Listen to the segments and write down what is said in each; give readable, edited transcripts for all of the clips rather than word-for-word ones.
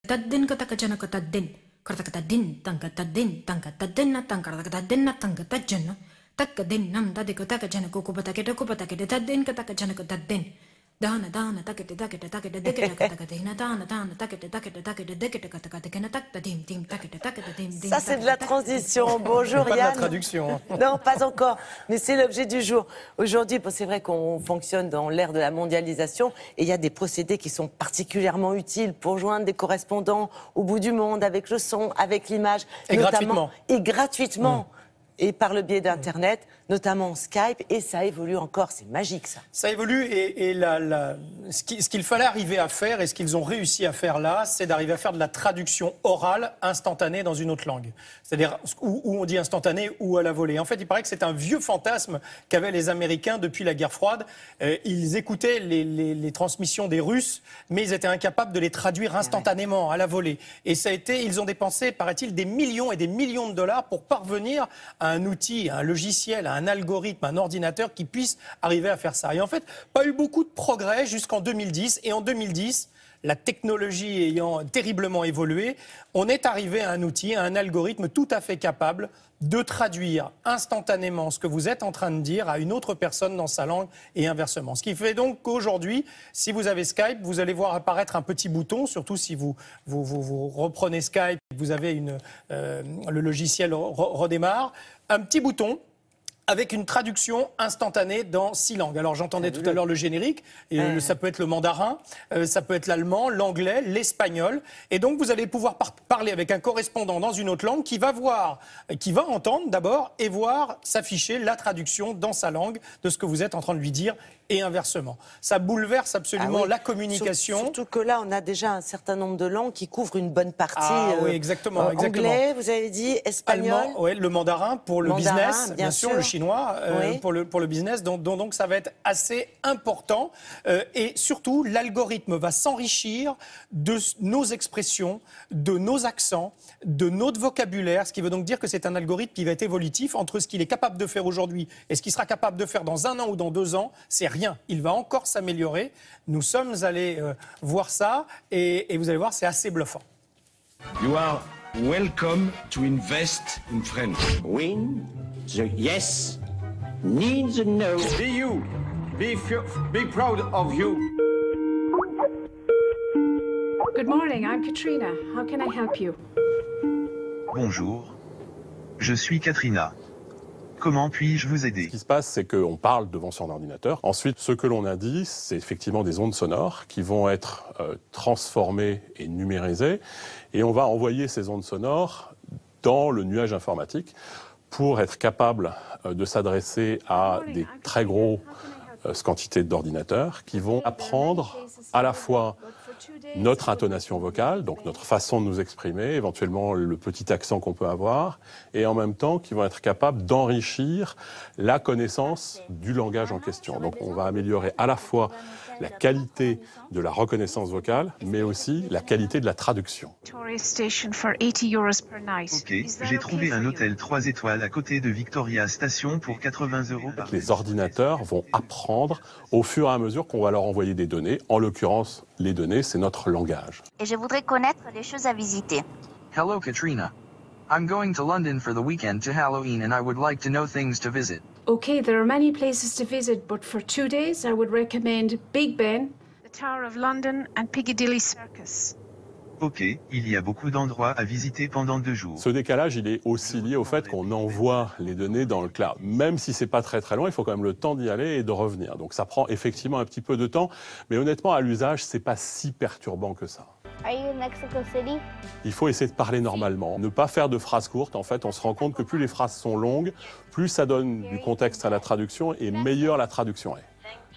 Taddin katakajana taddin. Kartakatadin, tankatadin, tankatadina, tankarakatadina, tankatadjana. Takadin nam tadikotakajana kukupataketa kupataketa taddin katakajana taddin. Dana dana takete takete takete dekete katakatena dana dana takete takete takete dekete katakatena taktadim dim takete takete dim dim. Ça c'est de la transition. Bonjour pas Yann. de la traduction. Non, pas encore. Mais c'est l'objet du jour. Aujourd'hui, c'est vrai qu'on fonctionne dans l'ère de la mondialisation et il y a des procédés qui sont particulièrement utiles pour joindre des correspondants au bout du monde avec le son, avec l'image. Et gratuitement. Et gratuitement. Et par le biais d'Internet, notamment Skype, et ça évolue encore, c'est magique ça. Ça évolue et ce qu'il fallait arriver à faire et ce qu'ils ont réussi à faire là, c'est d'arriver à faire de la traduction orale instantanée dans une autre langue. C'est-à-dire où on dit instantanée ou à la volée. En fait, il paraît que c'est un vieux fantasme qu'avaient les Américains depuis la guerre froide. Ils écoutaient les transmissions des Russes, mais ils étaient incapables de les traduire instantanément, à la volée. Et ça a été, ils ont dépensé, paraît-il, des millions et des millions de dollars pour parvenir à un outil, à un logiciel, à un algorithme, un ordinateur qui puisse arriver à faire ça. Et en fait, pas eu beaucoup de progrès jusqu'en 2010. Et en 2010, la technologie ayant terriblement évolué, on est arrivé à un outil, à un algorithme tout à fait capable de traduire instantanément ce que vous êtes en train de dire à une autre personne dans sa langue et inversement. Ce qui fait donc qu'aujourd'hui, si vous avez Skype, vous allez voir apparaître un petit bouton, surtout si vous reprenez Skype, vous avez le logiciel redémarre, un petit bouton avec une traduction instantanée dans 6 langues. Alors j'entendais tout à l'heure le générique, et ça peut être le mandarin, ça peut être l'allemand, l'anglais, l'espagnol. Et donc vous allez pouvoir parler avec un correspondant dans une autre langue qui va entendre d'abord et voir s'afficher la traduction dans sa langue de ce que vous êtes en train de lui dire et inversement. Ça bouleverse absolument la communication. Surtout que là, on a déjà un certain nombre de langues qui couvrent une bonne partie. Oui, exactement. Anglais, vous avez dit, espagnol. Allemand, ouais, le mandarin pour le business, bien sûr, le chinois oui. pour le business. Donc ça va être assez important. Et surtout, l'algorithme va s'enrichir de nos expressions, de nos accents, de notre vocabulaire, ce qui veut donc dire que c'est un algorithme qui va être évolutif entre ce qu'il est capable de faire aujourd'hui et ce qu'il sera capable de faire dans 1 an ou dans 2 ans. C'est rien. Il va encore s'améliorer. Nous sommes allés voir ça et vous allez voir, c'est assez bluffant. You are welcome to invest in French. Win the yes, need the no. Be you. Be proud of you. Good morning, I'm Katrina. How can I help you? Bonjour. Je suis Katrina. Comment puis-je vous aider? Ce qui se passe, c'est qu'on parle devant son ordinateur. Ensuite, ce que l'on a dit, c'est effectivement des ondes sonores qui vont être transformées et numérisées. Et on va envoyer ces ondes sonores dans le nuage informatique pour être capable de s'adresser à des très grosses quantités d'ordinateurs qui vont apprendre à la fois notre intonation vocale, donc notre façon de nous exprimer, éventuellement le petit accent qu'on peut avoir, et en même temps qui vont être capables d'enrichir la connaissance du langage en question. Donc on va améliorer à la fois la qualité de la reconnaissance vocale, mais aussi la qualité de la traduction. Ok, j'ai trouvé un hôtel 3 étoiles à côté de Victoria Station pour 80 € par Les ordinateurs vont apprendre au fur et à mesure qu'on va leur envoyer des données. En l'occurrence, les données, c'est notre langage. Et je voudrais connaître les choses à visiter. Hello Katrina. I'm going to London for the weekend to Halloween and I would like to know things to visit. Okay, there are many places to visit, but for 2 days I would recommend Big Ben, the Tower of London and Piccadilly Circus. Ok, il y a beaucoup d'endroits à visiter pendant 2 jours. Ce décalage, il est aussi lié au fait qu'on envoie les données dans le cloud. Même si c'est pas très très loin, il faut quand même le temps d'y aller et de revenir. Donc ça prend effectivement un petit peu de temps, mais honnêtement, à l'usage, c'est pas si perturbant que ça. Are you in Mexico City? Il faut essayer de parler normalement, ne pas faire de phrases courtes. En fait, on se rend compte que plus les phrases sont longues, plus ça donne du contexte à la traduction et meilleure la traduction est.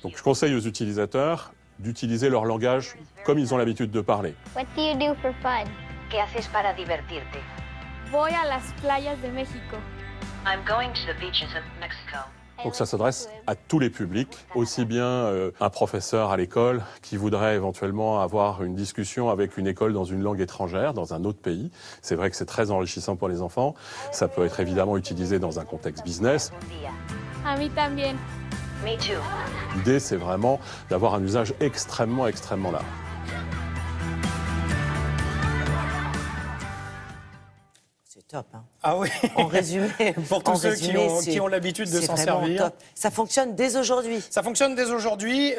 Donc je conseille aux utilisateurs d'utiliser leur langage comme ils ont l'habitude de parler. What do you do for fun? ¿Qué haces para divertirte? Voy a las playas de México. I'm going to the beaches of Mexico. Donc ça s'adresse à tous les publics, aussi bien un professeur à l'école qui voudrait éventuellement avoir une discussion avec une école dans une langue étrangère, dans un autre pays. C'est vrai que c'est très enrichissant pour les enfants. Ça peut être évidemment utilisé dans un contexte business. A mí también. Me too. L'idée, c'est vraiment d'avoir un usage extrêmement large. top. Hein. Ah oui. En résumé, pour tous ceux qui ont l'habitude de s'en servir. Top. Ça fonctionne dès aujourd'hui. Ça fonctionne dès aujourd'hui.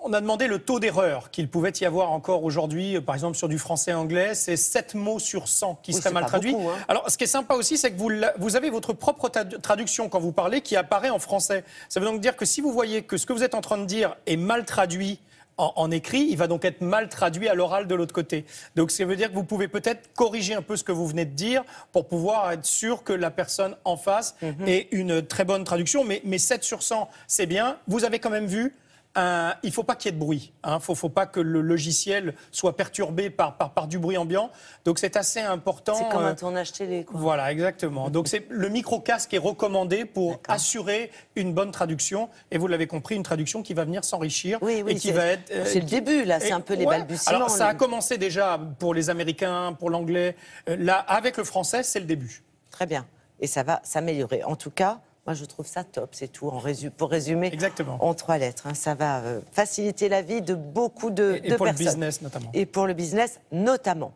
On a demandé le taux d'erreur qu'il pouvait y avoir encore aujourd'hui, par exemple sur du français-anglais, c'est 7 mots sur 100 qui seraient mal traduits. Beaucoup, hein. Alors, ce qui est sympa aussi, c'est que vous avez votre propre traduction quand vous parlez qui apparaît en français. Ça veut donc dire que si vous voyez que ce que vous êtes en train de dire est mal traduit en écrit, il va donc être mal traduit à l'oral de l'autre côté. Donc, ça veut dire que vous pouvez peut-être corriger un peu ce que vous venez de dire pour pouvoir être sûr que la personne en face ait une très bonne traduction. Mais 7 sur 100, c'est bien. Vous avez quand même vu... il ne faut pas qu'il y ait de bruit. Il ne faut pas que le logiciel soit perturbé par du bruit ambiant. Donc c'est assez important. C'est comme un tournage télé, quoi. Voilà, exactement. Donc le micro-casque est recommandé pour assurer une bonne traduction. Et vous l'avez compris, une traduction qui va venir s'enrichir. Oui, et qui va être. C'est le début, là. C'est un peu les balbutiements. Alors ça a commencé déjà pour les Américains, pour l'anglais. Là, avec le français, c'est le début. Très bien. Et ça va s'améliorer. En tout cas... Moi, je trouve ça top, c'est tout. Pour résumer, en 3 lettres, hein, ça va faciliter la vie de beaucoup de personnes. Et pour le business, notamment. Et pour le business, notamment.